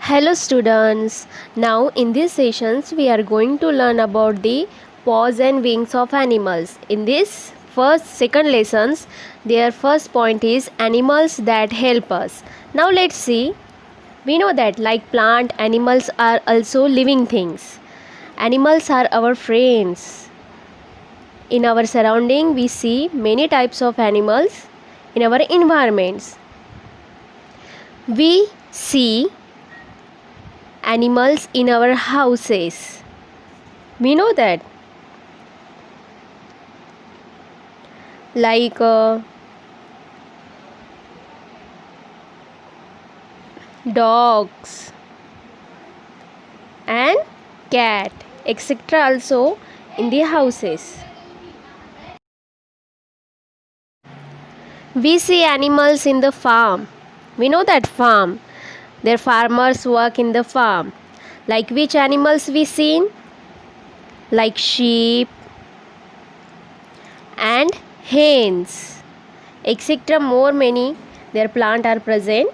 Hello students. Now in these sessions we are going to learn about the paws and wings of animals. In this second lessons, their first point is animals that help us. Now let's see. We know that like plant, animals are also living things. Animals are our friends. In our surrounding we see many types of animals in our environments. We see animals in our houses. We know that like dogs and cat etc. also in the houses. We see animals in the farm. We know that farm. Their farmers work in the farm. Like which animals we seen? Like sheep and hens etc. More many their plant are present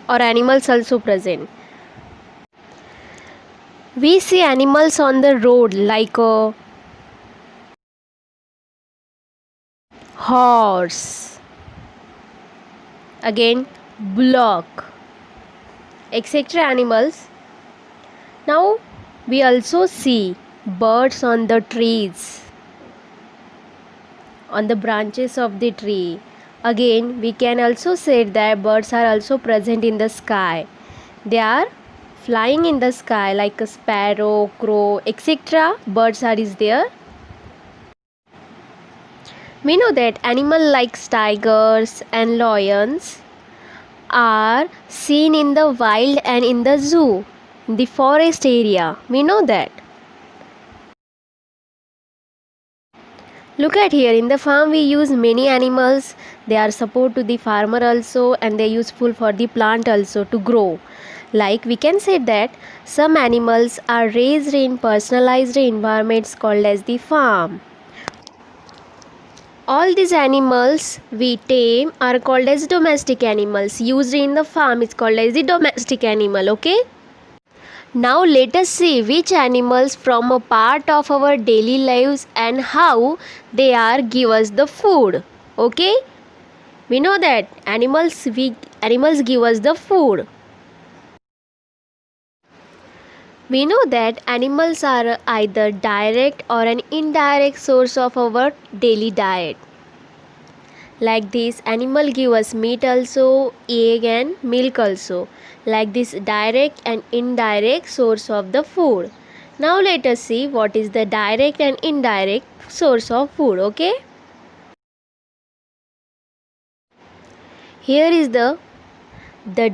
or animals also present. We see animals on the road like a horse, again bullock etc. animals. Now we also see birds on the trees, on the branches of the tree. Again we can also say that birds are also present in the sky. They are flying in the sky like a sparrow, crow etc. Birds are is there. We know that animals like tigers and lions are seen in the wild and in the zoo, in the forest area. We know that. Look at here, in the farm we use many animals. They are support to the farmer also and they are useful for the plant also to grow. Like we can say that some animals are raised in personalized environments called as the farm. All these animals we tame are called as domestic animals. Used in the farm is called as the domestic animal. Okay. Now let us see which animals form a part of our daily lives and how they are give us the food. Okay. We know that animals give us the food. We know that animals are either direct or an indirect source of our daily diet. Like this, animal give us meat also, egg and milk also. Like this, direct and indirect source of the food. Now let us see what is the direct and indirect source of food. Okay. Here is the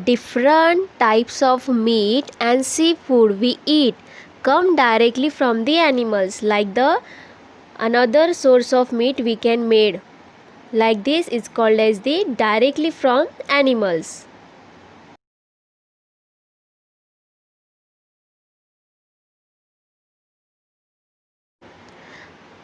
different types of meat and seafood we eat come directly from the animals. Like the another source of meat we can made like this is called as the directly from animals.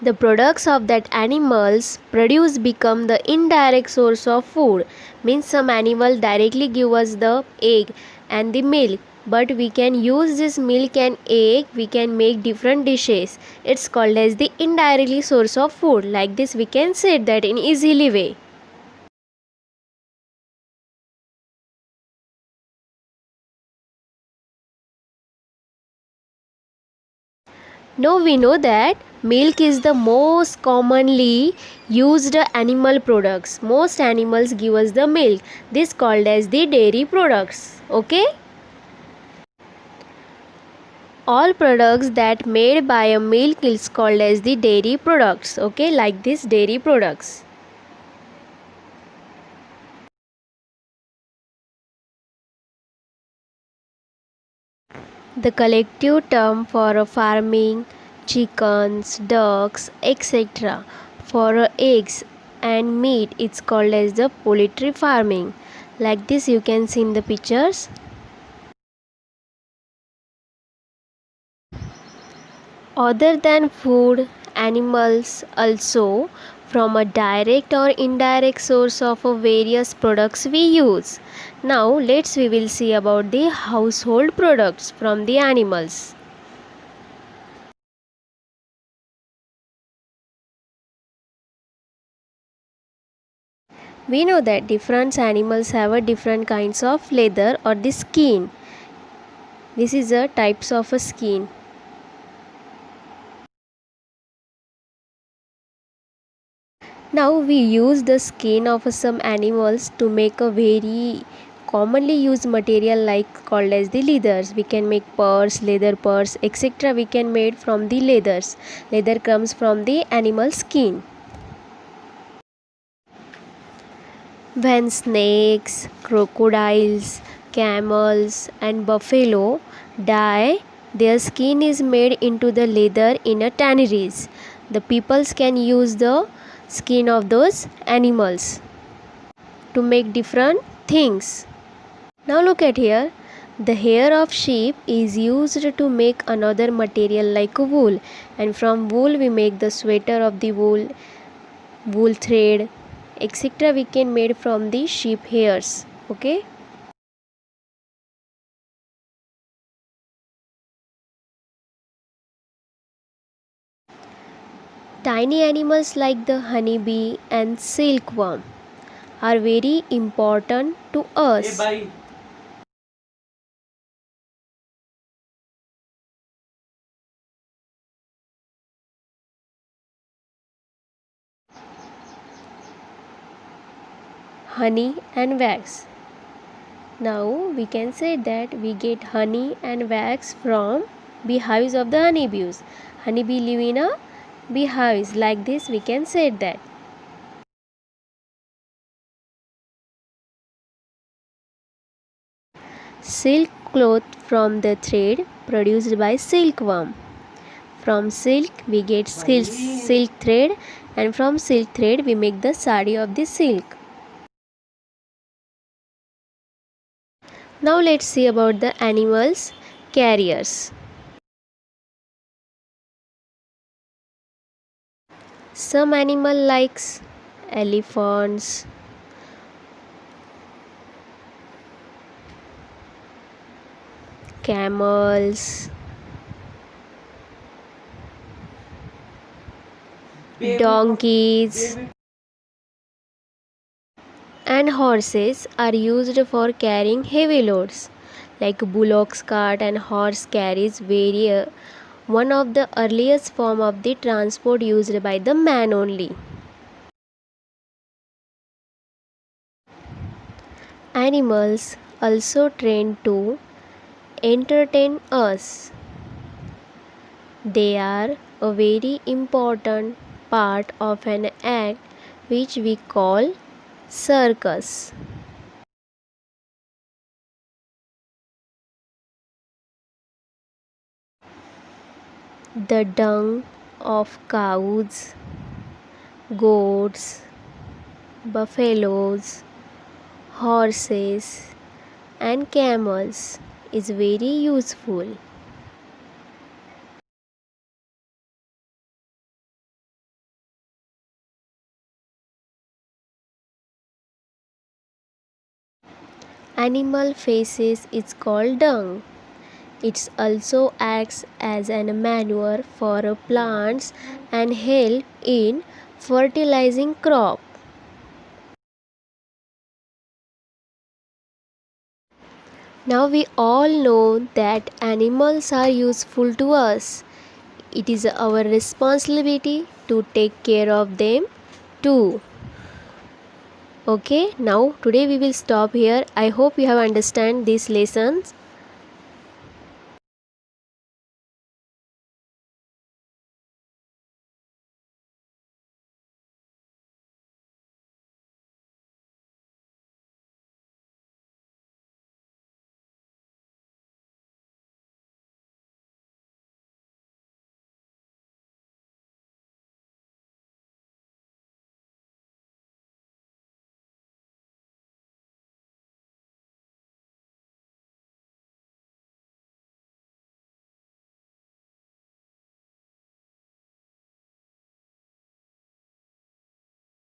The products of that animals produce become the indirect source of food. Means some animal directly give us the egg and the milk, but we can use this milk and egg, we can make different dishes. It's called as the indirectly source of food. Like this we can say that in easily way. Now we know that milk is the most commonly used animal products. Most animals give us the milk. This called as the dairy products. Okay. All products that made by a milk is called as the dairy products. Okay. Like this dairy products. The collective term for farming chickens, ducks, etc. for eggs and meat is called as the poultry farming. Like this you can see in the pictures. Other than food, animals also from a direct or indirect source of various products we use. Now we will see about the household products from the animals. We know that different animals have a different kinds of leather or the skin. This is a types of a skin. Now we use the skin of some animals to make a very commonly used material like called as the leathers. We can make purse, leather purse, etc. We can made from the leathers. Leather comes from the animal skin. When snakes, crocodiles, camels and buffalo die, their skin is made into the leather in a tanneries. The peoples can use the skin of those animals to make different things. Now look at here. The hair of sheep is used to make another material like wool, and from wool we make the sweater of the wool thread, etc. we can made from the sheep hairs. Okay. Tiny animals like the honeybee and silkworm are very important to us. Honey and wax. Now we can say that we get honey and wax from beehives of the honeybees. Honeybee live in a beehives. Like this we can say that. Silk cloth from the thread produced by silkworm. From silk we get silk thread, and from silk thread we make the sari of the silk. Now let's see about the animals carriers. Some animal likes elephants, camels, donkeys and horses are used for carrying heavy loads. Like bullock's cart and horse carries one of the earliest form of the transport used by the man only. Animals also trained to entertain us. They are a very important part of an act which we call circus. The dung of cows, goats, buffaloes, horses and camels is very useful. Animal faces is called dung. It also acts as an manure for plants and help in fertilizing crop. Now we all know that animals are useful to us. It is our responsibility to take care of them too. Okay, now today we will stop here. I hope you have understand these lessons.